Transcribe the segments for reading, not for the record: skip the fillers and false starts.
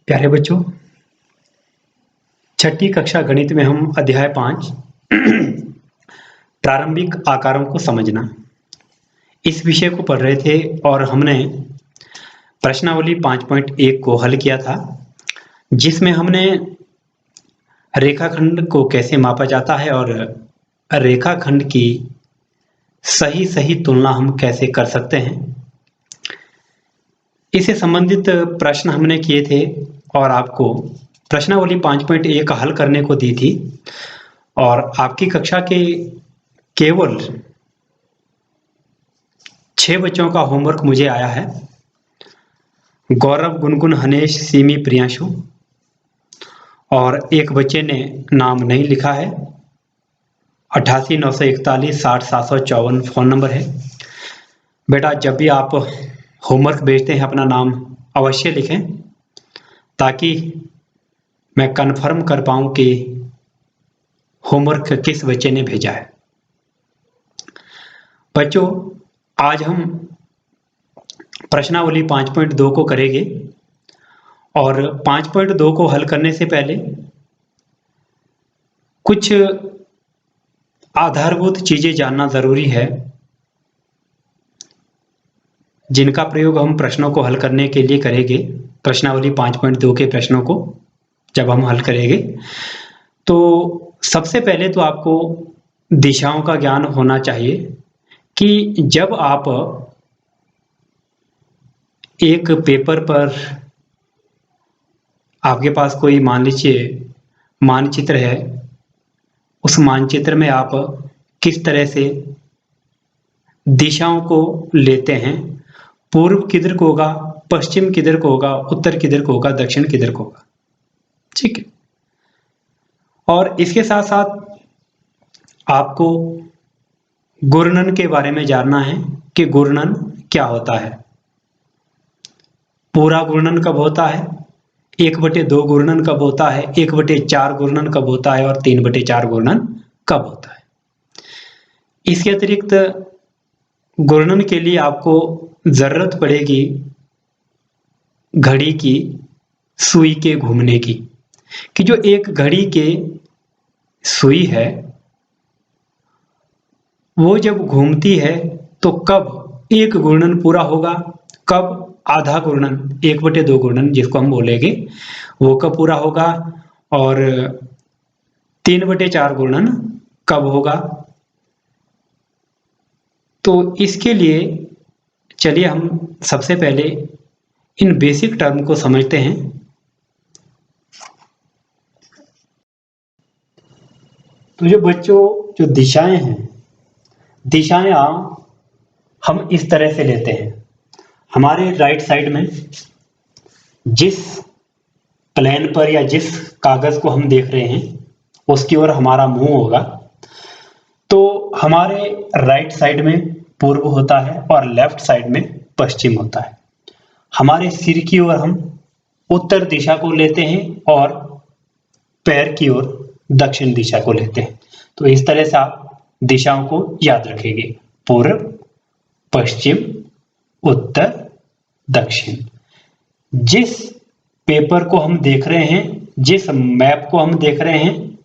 प्यारे बच्चों, छठी कक्षा गणित में हम अध्याय 5 प्रारंभिक आकारों को समझना इस विषय को पढ़ रहे थे और हमने प्रश्नावली 5.1 को हल किया था, जिसमें हमने रेखाखंड को कैसे मापा जाता है और रेखाखंड की सही तुलना हम कैसे कर सकते हैं, इससे संबंधित प्रश्न हमने किए थे और आपको प्रश्नावली 5.1 हल करने को दी थी। और आपकी कक्षा के केवल 6 बच्चों का होमवर्क मुझे आया है। गौरव, गुनगुन, हनेश, सीमी, प्रियांशु और एक बच्चे ने नाम नहीं लिखा है। 88 941 60 754 फोन नंबर है। बेटा, जब भी आप होमवर्क भेजते हैं अपना नाम अवश्य लिखें, ताकि मैं कंफर्म कर पाऊं कि होमवर्क किस बच्चे ने भेजा है। बच्चों, आज हम प्रश्नावली 5.2 को करेंगे और 5.2 को हल करने से पहले कुछ आधारभूत चीजें जानना जरूरी है, जिनका प्रयोग हम प्रश्नों को हल करने के लिए करेंगे। प्रश्नावली 5.2 के प्रश्नों को जब हम हल करेंगे तो सबसे पहले तो आपको दिशाओं का ज्ञान होना चाहिए कि जब आप एक पेपर पर, आपके पास कोई मान लीजिए मानचित्र है, उस मानचित्र में आप किस तरह से दिशाओं को लेते हैं, पूर्व किधर को होगा, पश्चिम किधर को होगा, उत्तर किधर को होगा, दक्षिण किधर को होगा, ठीक है। और इसके साथ साथ आपको घूर्णन के बारे में जानना है कि घूर्णन क्या होता है, पूरा घूर्णन कब होता है, 1/2 घूर्णन कब होता है, 1/4 घूर्णन कब होता है और 3/4 घूर्णन कब होता है। इसके अतिरिक्त घूर्णन के लिए आपको जरूरत पड़ेगी घड़ी की सुई के घूमने की, कि जो एक घड़ी के सुई है वो जब घूमती है तो कब एक घूर्णन पूरा होगा, कब आधा घूर्णन, 1/2 घूर्णन जिसको हम बोलेंगे, वो कब पूरा होगा, और 3/4 घूर्णन कब होगा। तो इसके लिए चलिए हम सबसे पहले इन बेसिक टर्म को समझते हैं। तो जो बच्चों, जो दिशाएं हैं, दिशाएं हम इस तरह से लेते हैं। हमारे राइट साइड में जिस प्लेन पर या जिस कागज को हम देख रहे हैं उसकी ओर हमारा मुंह होगा, तो हमारे राइट साइड में पूर्व होता है और लेफ्ट साइड में पश्चिम होता है। हमारे सिर की ओर हम उत्तर दिशा को लेते हैं और पैर की ओर दक्षिण दिशा को लेते हैं। तो इस तरह से आप दिशाओं को याद रखेंगे, पूर्व, पश्चिम, उत्तर, दक्षिण। जिस पेपर को हम देख रहे हैं, जिस मैप को हम देख रहे हैं,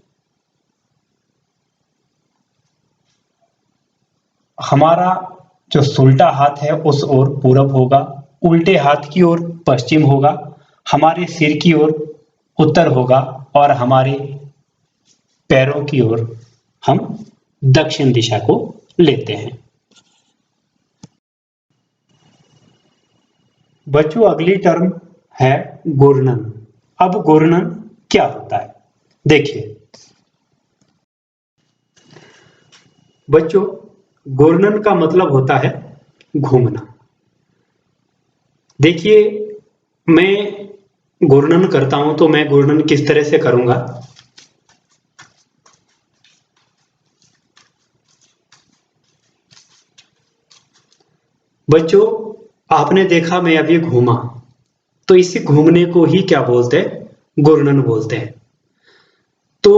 हमारा जो सुल्टा हाथ है उस ओर पूरब होगा, उल्टे हाथ की ओर पश्चिम होगा, हमारे सिर की ओर उत्तर होगा और हमारे पैरों की ओर हम दक्षिण दिशा को लेते हैं। बच्चों, अगली टर्म है घूर्णन। अब घूर्णन क्या होता है, देखिए बच्चों, घूर्णन का मतलब होता है घूमना। देखिए, मैं घूर्णन करता हूं तो मैं घूर्णन किस तरह से करूंगा। बच्चों, आपने देखा मैं अभी घूमा, तो इस घूमने को ही क्या बोलते हैं, घूर्णन बोलते हैं। तो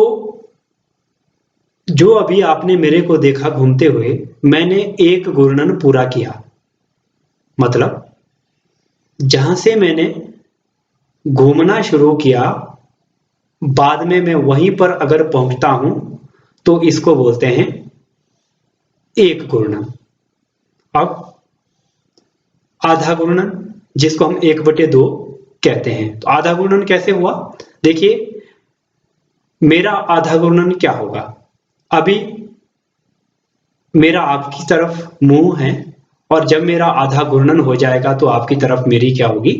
जो अभी आपने मेरे को देखा घूमते हुए, मैंने एक घूर्णन पूरा किया, मतलब जहां से मैंने घूमना शुरू किया, बाद में मैं वहीं पर अगर पहुंचता हूं तो इसको बोलते हैं एक घूर्णन। अब आधा घूर्णन, जिसको हम 1/2 कहते हैं। तो आधा घूर्णन कैसे हुआ? देखिए, मेरा आधा घूर्णन क्या होगा? अभी मेरा आपकी तरफ मुंह है, और जब मेरा आधा घूर्णन हो जाएगा तो आपकी तरफ मेरी क्या होगी?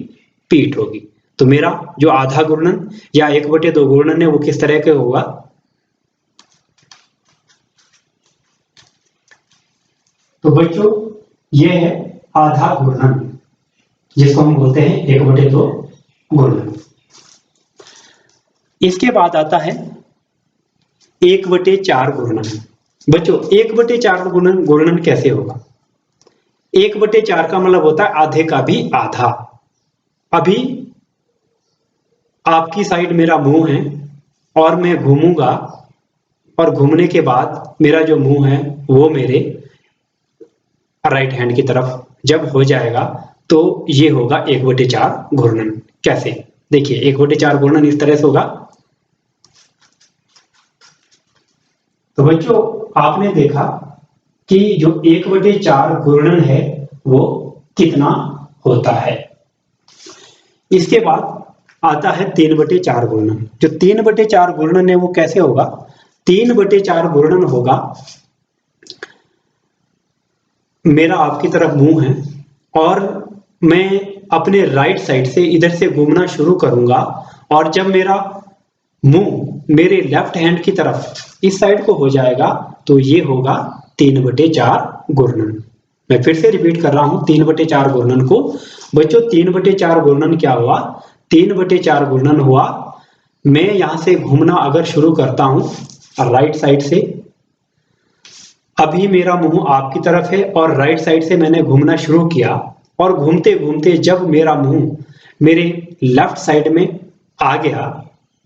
पीठ होगी। तो मेरा जो आधा घूर्णन या 1/2 घूर्णन है वो किस तरह के होगा? तो बच्चों, ये है आधा घूर्णन, जिसको हम बोलते हैं 1/2 घूर्णन। इसके बाद आता है 1/4 घूर्णन। बच्चों, 1/4 घूर्णन कैसे होगा? 1/4 का मतलब होता है आधे का भी आधा। अभी आपकी साइड मेरा मुंह है और मैं घूमूंगा, और घूमने के बाद मेरा जो मुंह है वो मेरे राइट हैंड की तरफ जब हो जाएगा तो ये होगा 1/4 घूर्णन। कैसे? देखिए, 1/4 घूर्णन इस तरह से होगा। तो बच्चों, आपने देखा कि जो 1/4 घूर्णन है वो कितना होता है। इसके बाद आता है 3/4 घूर्णन। जो 3/4 घूर्णन है वो कैसे होगा? 3/4 घूर्णन होगा, मेरा आपकी तरफ मुंह है और मैं अपने राइट साइड से इधर से घूमना शुरू करूंगा, और जब मेरा मुंह मेरे लेफ्ट हैंड की तरफ इस साइड को हो जाएगा तो ये होगा 3/4 घूर्णन। मैं फिर से रिपीट कर रहा हूं 3/4 घूर्णन को। बच्चों, 3/4 घूर्णन क्या हुआ? 3/4 घूर्णन हुआ, मैं यहां से घूमना अगर शुरू करता हूं राइट साइड से, अभी मेरा मुंह आपकी तरफ है और राइट साइड से मैंने घूमना शुरू किया, और घूमते घूमते जब मेरा मुंह मेरे लेफ्ट साइड में आ गया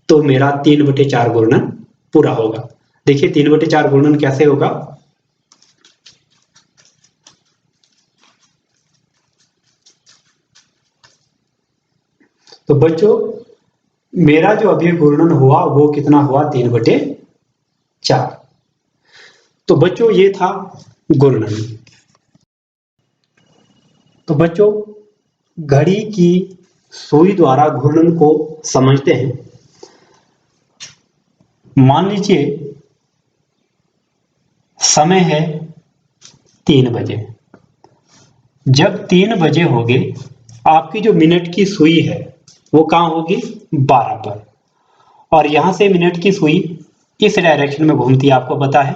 तो मेरा 3/4 घूर्णन पूरा होगा। देखिए, 3/4 घूर्णन कैसे होगा? तो बच्चों, मेरा जो अभी घूर्णन हुआ वो कितना हुआ? 3/4। तो बच्चों, ये था घूर्णन। तो बच्चों, घड़ी की सुई द्वारा घूर्णन को समझते हैं। मान लीजिए समय है 3 बजे। जब 3 बजे हो गए, आपकी जो मिनट की सुई है वो कहां होगी? 12 पर। और यहां से मिनट की सुई इस डायरेक्शन में घूमती है, आपको पता है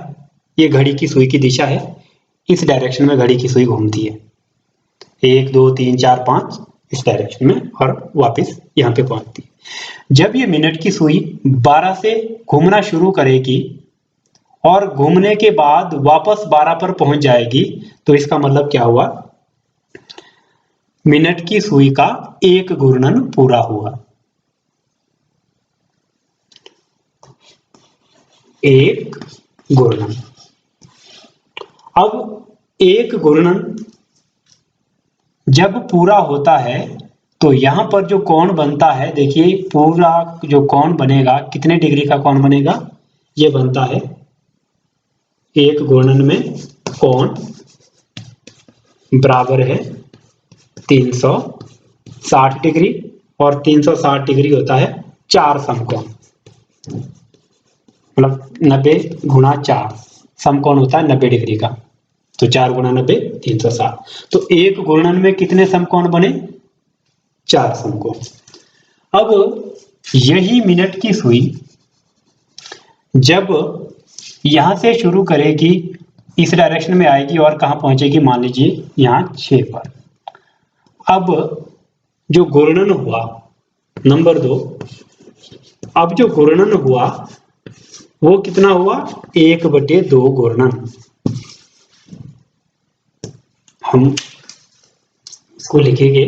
ये घड़ी की सुई की दिशा है, इस डायरेक्शन में घड़ी की सुई घूमती है, 1 2 3 4 5 इस डायरेक्शन में, और वापस यहाँ पे पहुंचती है। जब ये मिनट की सुई 12 से घूमना शुरू करेगी और घूमने के बाद वापस 12 पर पहुंच जाएगी, तो इसका मतलब क्या हुआ? मिनट की सुई का एक घूर्णन पूरा हुआ। एक घूर्णन। अब एक घूर्णन जब पूरा होता है तो यहां पर जो कोण बनता है, देखिए पूरा जो कोण बनेगा कितने डिग्री का कोण बनेगा? ये बनता है एक घूर्णन में कोण बराबर है 360 डिग्री, और 360 डिग्री होता है 4 समकोण, मतलब 90 गुणा 4 समकोण होता है 90 डिग्री का। तो 4 गुणा 90 360। तो एक घूर्णन में कितने समकोण बने? 4 समकोण। अब यही मिनट की सुई जब यहां से शुरू करेगी, इस डायरेक्शन में आएगी और कहां पहुंचेगी? मान लीजिए यहां 6 पर। अब जो घूर्णन हुआ, नंबर 2, अब जो घूर्णन हुआ वो कितना हुआ? 1/2 घूर्णन। हम इसको लिखेंगे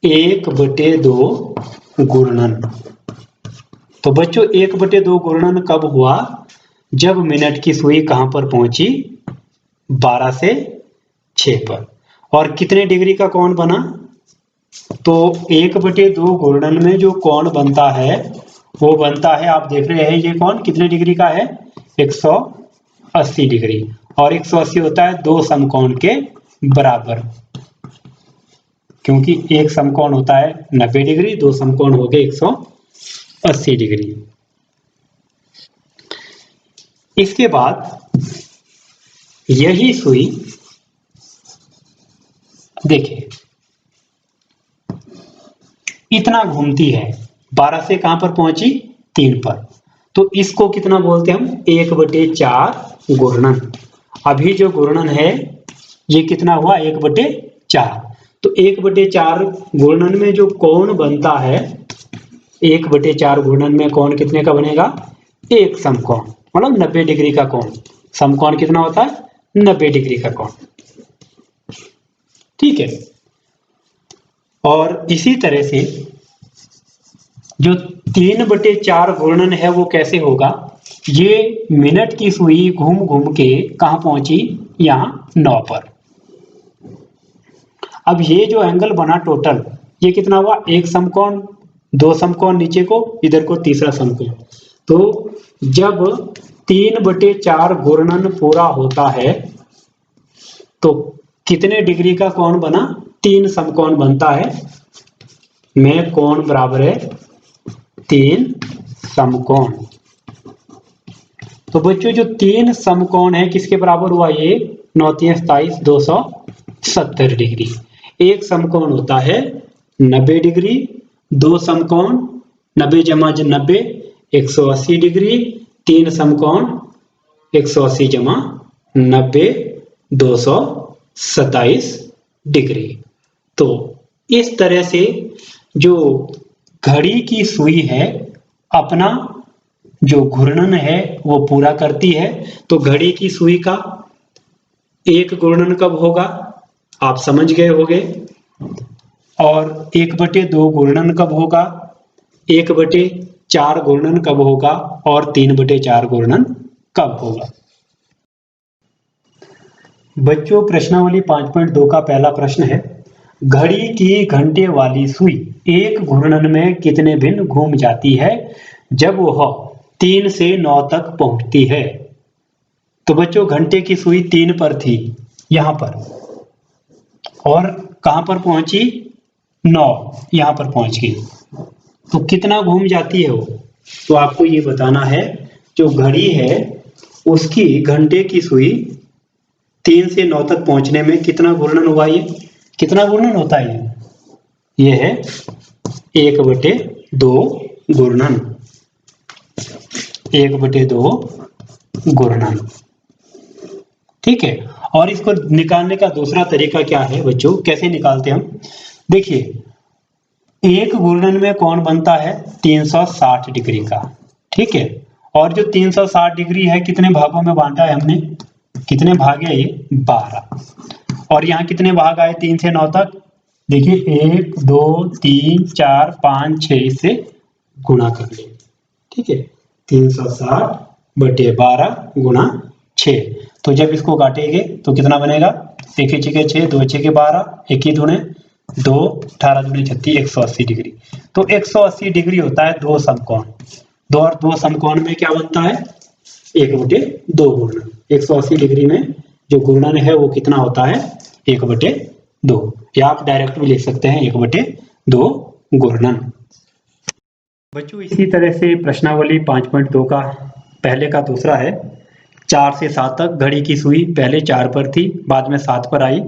1/2 घूर्णन। तो बच्चों, 1/2 घूर्णन कब हुआ? जब मिनट की सुई कहां पर पहुंची? 12 से 6 पर। और कितने डिग्री का कोण बना? तो 1/2 घूर्णन में जो कोण बनता है वो बनता है, आप देख रहे हैं ये कोण कितने डिग्री का है, 180 डिग्री। और 180 होता है दो समकोण के बराबर, क्योंकि एक समकोण होता है 90 डिग्री, दो समकोण हो गए 180 डिग्री। इसके बाद यही सुई देखिए इतना घूमती है, 12 से कहां पर पहुंची, 3 पर। तो इसको कितना बोलते हैं हम, 1/4 घूर्णन। अभी जो घूर्णन है ये कितना हुआ, 1/4। तो 1/4 घूर्णन में जो कोण बनता है, 1/4 घूर्णन में कोण कितने का बनेगा, एक समकोण, मतलब 90 डिग्री का कोण। समकोण कितना होता है, 90 डिग्री का कोण, ठीक है। और इसी तरह से जो 3/4 घूर्णन है वो कैसे होगा, ये मिनट की सुई घूम घूम के कहां पहुंची, यहां 9 पर। अब ये जो एंगल बना टोटल, ये कितना हुआ, एक समकोण, दो समकोण नीचे को, इधर को तीसरा समकोण। तो जब 3/4 घूर्णन पूरा होता है तो कितने डिग्री का कोण बना, 3 समकोण बनता है, में कोण बराबर है 3 समकोण। तो बच्चों जो 3 समकोण है किसके बराबर हुआ, ये 9 3 27 270 डिग्री। एक समकोण होता है 90 डिग्री, दो समकोण 90 जमा 90 180 डिग्री, 3 समकोण 180 जमा 90 227 डिग्री। तो इस तरह से जो घड़ी की सुई है अपना जो घूर्णन है वो पूरा करती है। तो घड़ी की सुई का एक घूर्णन कब होगा, आप समझ गए होंगे। और 1/2 घूर्णन कब होगा, 1/4 घूर्णन कब होगा, और 3/4 घूर्णन कब होगा। बच्चों प्रश्नावली 5.2 का पहला प्रश्न है, घड़ी की घंटे वाली सुई एक घूर्णन में कितने भिन्न घूम जाती है जब वह 3 से 9 तक पहुंचती है। तो बच्चों घंटे की सुई 3 पर थी, यहां पर, और कहां पर पहुंची, 9, यहां पर पहुंच गई। तो कितना घूम जाती है वो, तो आपको ये बताना है। जो घड़ी है उसकी घंटे की सुई 3 से 9 तक पहुंचने में कितना घूर्णन हुआ, ये कितना घूर्णन होता है, ये है 1/2 घूर्णन, 1/2 घूर्णन, ठीक है। और इसको निकालने का दूसरा तरीका क्या है बच्चों, कैसे निकालते हम, देखिए एक घूर्णन में कोण बनता है 360 डिग्री का, ठीक है। और जो 360 डिग्री है कितने भागों में बांटा है हमने, कितने भाग है ये, 12। और यहाँ कितने भाग आए 3 से 9 तक, देखिए 1 2 3 4 5 6, इससे गुणा कर ले, ठीक है। 360/12 गुणा 6। तो जब इसको काटेंगे तो कितना बनेगा, 1 6 6 2 6 12, 1 दूने 2 18 दूने 36, 180 डिग्री। तो 180 डिग्री होता है दो समकोण, दो और दो समकोण में क्या बनता है, 1/2 घूर्णन। 180 डिग्री में जो घूर्णन है वो कितना होता है, 1/2, या आप डायरेक्ट भी लिख सकते हैं 1/2 घूर्णन। बच्चों इसी तरह से प्रश्नावली 5.2 का पहले का दूसरा है, 4 से 7 तक घड़ी की सुई पहले 4 पर थी, बाद में 7 पर आई,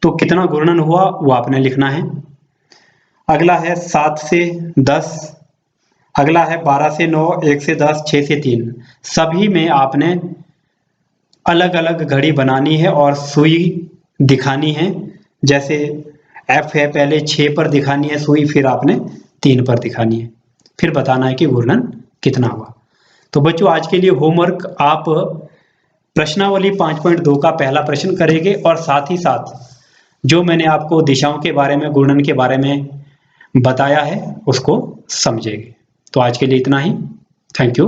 तो कितना घूर्णन हुआ वो आपने लिखना है। अगला है 7 से 10, अगला है 12 से 9, 1 से 10, 6 से 3। सभी में आपने अलग अलग घड़ी बनानी है और सुई दिखानी है। जैसे F है, पहले 6 पर दिखानी है सुई, फिर आपने 3 पर दिखानी है, फिर बताना है कि घूर्णन कितना हुआ। तो बच्चों आज के लिए होमवर्क, आप प्रश्नावली 5.2 का पहला प्रश्न करेंगे और साथ ही साथ जो मैंने आपको दिशाओं के बारे में, घूर्णन के बारे में बताया है उसको समझेंगे। तो आज के लिए इतना ही, थैंक यू।